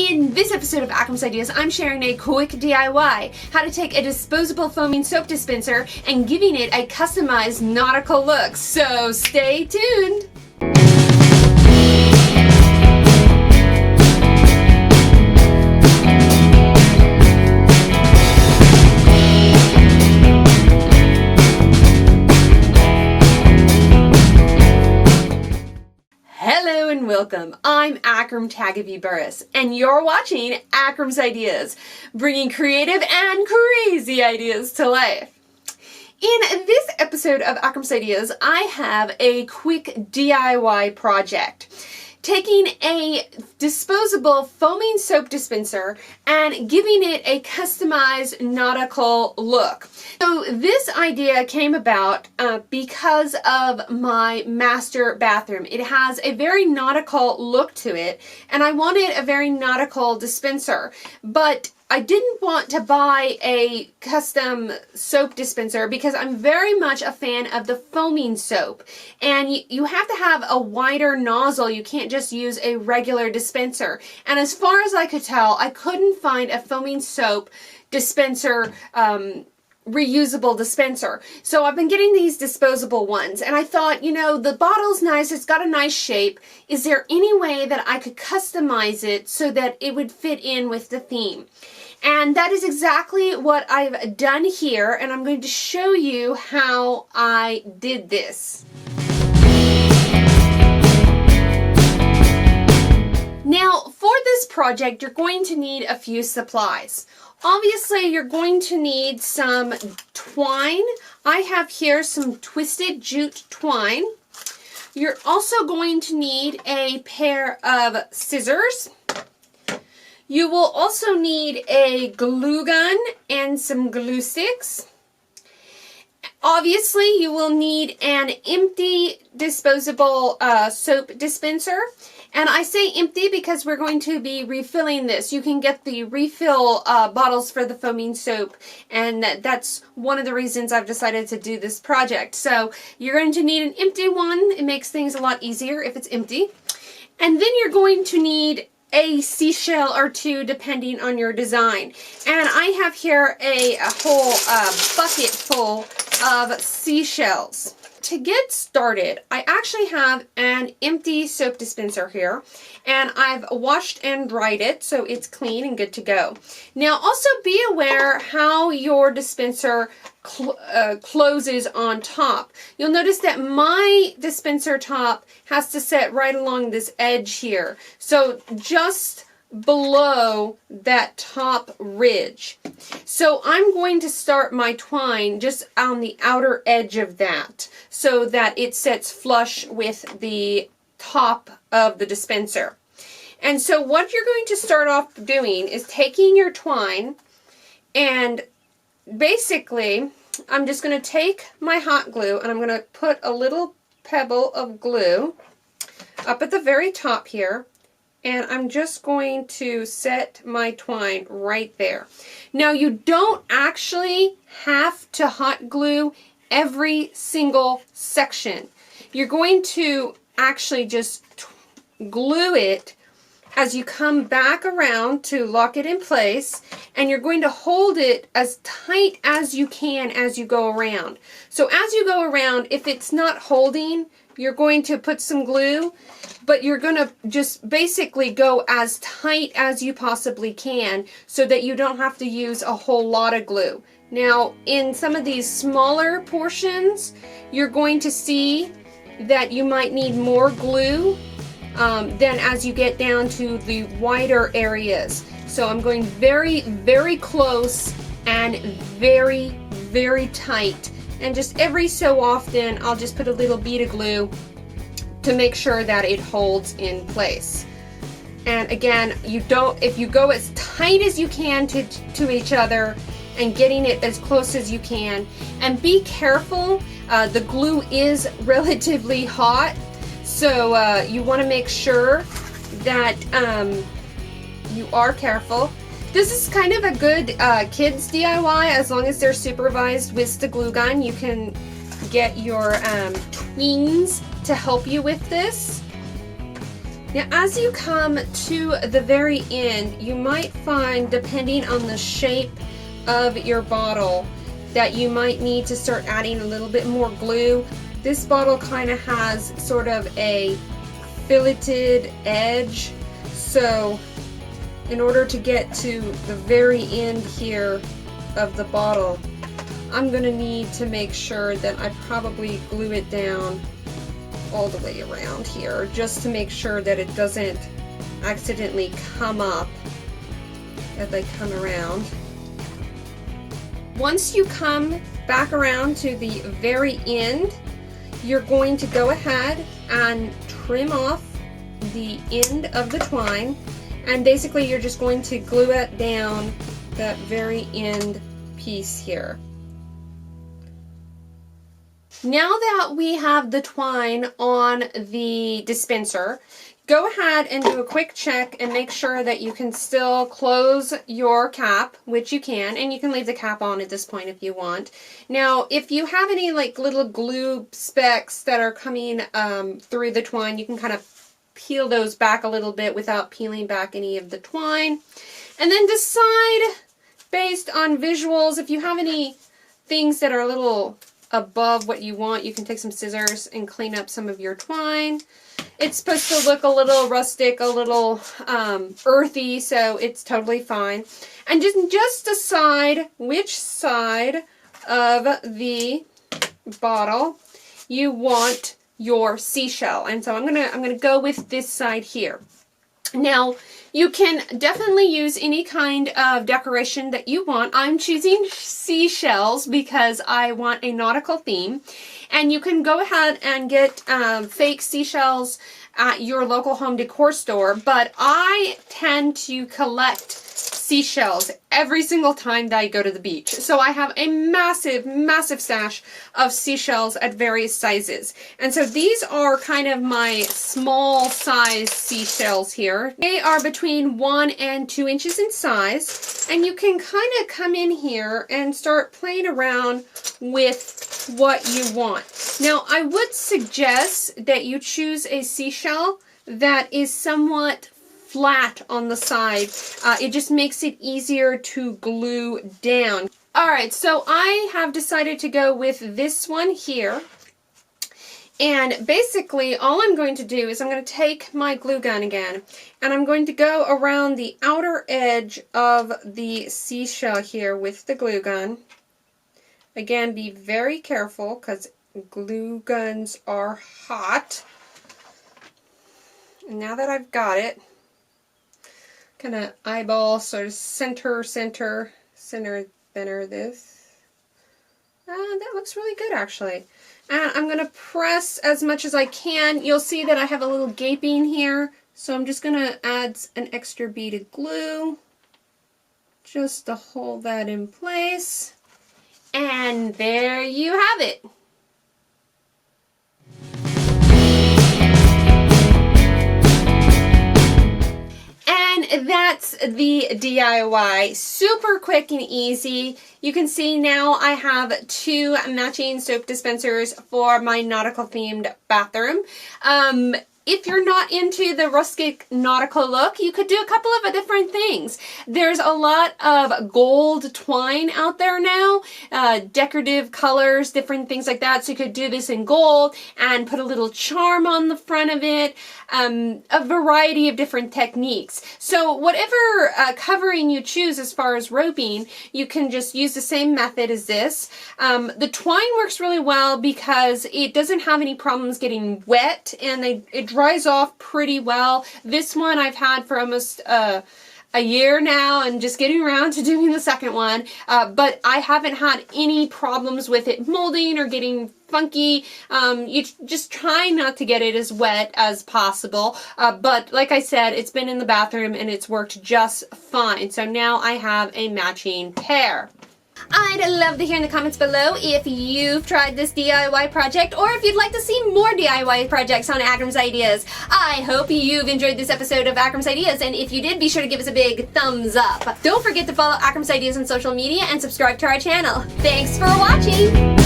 In this episode of Akram's Ideas, I'm sharing a quick DIY, how to take a disposable foaming soap dispenser and giving it a customized nautical look. So stay tuned! Hello and welcome. I'm Akram Burris, and you're watching Akram's Ideas, bringing creative and crazy ideas to life. In this episode of Akram's Ideas, I have a quick DIY project. Taking a disposable foaming soap dispenser and giving it a customized nautical look. So this idea came about because of my master bathroom. It has a very nautical look to it, and I wanted a very nautical dispenser, but I didn't want to buy a custom soap dispenser because I'm very much a fan of the foaming soap. And you have to have a wider nozzle. You can't just use a regular dispenser. And as far as I could tell, I couldn't find a foaming soap dispenser, reusable dispenser. So I've been getting these disposable ones, and I thought, you know, the bottle's nice, it's got a nice shape. Is there any way that I could customize it so that it would fit in with the theme? And that is exactly what I've done here, and I'm going to show you how I did this. Now, for this project, you're going to need a few supplies. Obviously, you're going to need some twine. I have here some twisted jute twine. You're also going to need a pair of scissors. You will also need a glue gun and some glue sticks. Obviously, you will need an empty disposable soap dispenser. And I say empty because we're going to be refilling this. You can get the refill bottles for the foaming soap, and that's one of the reasons I've decided to do this project. So you're going to need an empty one. It makes things a lot easier if it's empty. And then you're going to need a seashell or two depending on your design. And I have here a whole bucket full of seashells. To get started, I actually have an empty soap dispenser here, and I've washed and dried it so it's clean and good to go. Now also be aware how your dispenser closes on top. You'll notice that my dispenser top has to set right along this edge here, so just below that top ridge. So I'm going to start my twine just on the outer edge of that so that it sets flush with the top of the dispenser. And so what you're going to start off doing is taking your twine, and basically I'm just going to take my hot glue and I'm going to put a little pebble of glue up at the very top here. And I'm just going to set my twine right there. Now, you don't actually have to hot glue every single section. You're going to actually just glue it as you come back around to lock it in place, and you're going to hold it as tight as you can as you go around. So as you go around, if it's not holding, you're going to put some glue, but you're going to just basically go as tight as you possibly can so that you don't have to use a whole lot of glue. Now, in some of these smaller portions, you're going to see that you might need more glue than as you get down to the wider areas. So I'm going very, very close and very, very tight. And just every so often, I'll just put a little bead of glue to make sure that it holds in place. And again, if you go as tight as you can to each other and getting it as close as you can, and be careful, the glue is relatively hot, so you want to make sure that you are careful. This is kind of a good kids DIY as long as they're supervised with the glue gun. You can get your tweens to help you with this. Now, as you come to the very end, you might find, depending on the shape of your bottle, that you might need to start adding a little bit more glue. This bottle kind of has sort of a filleted edge, so in order to get to the very end here of the bottle, I'm going to need to make sure that I probably glue it down all the way around here, just to make sure that it doesn't accidentally come up as I come around. Once you come back around to the very end, you're going to go ahead and trim off the end of the twine, and basically you're just going to glue it down that very end piece here. Now that we have the twine on the dispenser, go ahead and do a quick check and make sure that you can still close your cap, which you can, and you can leave the cap on at this point if you want. Now, if you have any like little glue specks that are coming through the twine, you can kind of peel those back a little bit without peeling back any of the twine. And then decide, based on visuals, if you have any things that are a little above what you want, you can take some scissors and clean up some of your twine. It's supposed to look a little rustic, a little earthy, so it's totally fine. And just decide which side of the bottle you want your seashell. And so I'm gonna go with this side here. Now, you can definitely use any kind of decoration that you want. I'm choosing seashells because I want a nautical theme. And you can go ahead and get fake seashells at your local home decor store, but I tend to collect seashells every single time that I go to the beach. So I have a massive, massive stash of seashells at various sizes. And so these are kind of my small size seashells here. They are between 1 and 2 inches in size. And you can kind of come in here and start playing around with what you want. Now, I would suggest that you choose a seashell that is somewhat flat on the side. It just makes it easier to glue down. Alright, so I have decided to go with this one here. And basically all I'm going to do is I'm going to take my glue gun again and I'm going to go around the outer edge of the seashell here with the glue gun. Again, be very careful because glue guns are hot. And now that I've got it, kind of eyeball, sort of center this. That looks really good actually. And I'm going to press as much as I can. You'll see that I have a little gaping here, so I'm just going to add an extra bead of glue just to hold that in place. And there you have it. And that's the DIY. Super quick and easy. You can see now I have 2 matching soap dispensers for my nautical themed bathroom. If you're not into the rustic nautical look, you could do a couple of different things. There's a lot of gold twine out there now, decorative colors, different things like that. So you could do this in gold and put a little charm on the front of it, a variety of different techniques. So whatever covering you choose as far as roping, you can just use the same method as this. The twine works really well because it doesn't have any problems getting wet, and it dries off pretty well. This one I've had for almost a year now and just getting around to doing the second one, but I haven't had any problems with it molding or getting funky. You just try not to get it as wet as possible, but like I said, it's been in the bathroom and it's worked just fine. So now I have a matching pair. I'd love to hear in the comments below if you've tried this DIY project or if you'd like to see more DIY projects on Akram's Ideas. I hope you've enjoyed this episode of Akram's Ideas, and if you did, be sure to give us a big thumbs up. Don't forget to follow Akram's Ideas on social media and subscribe to our channel. Thanks for watching!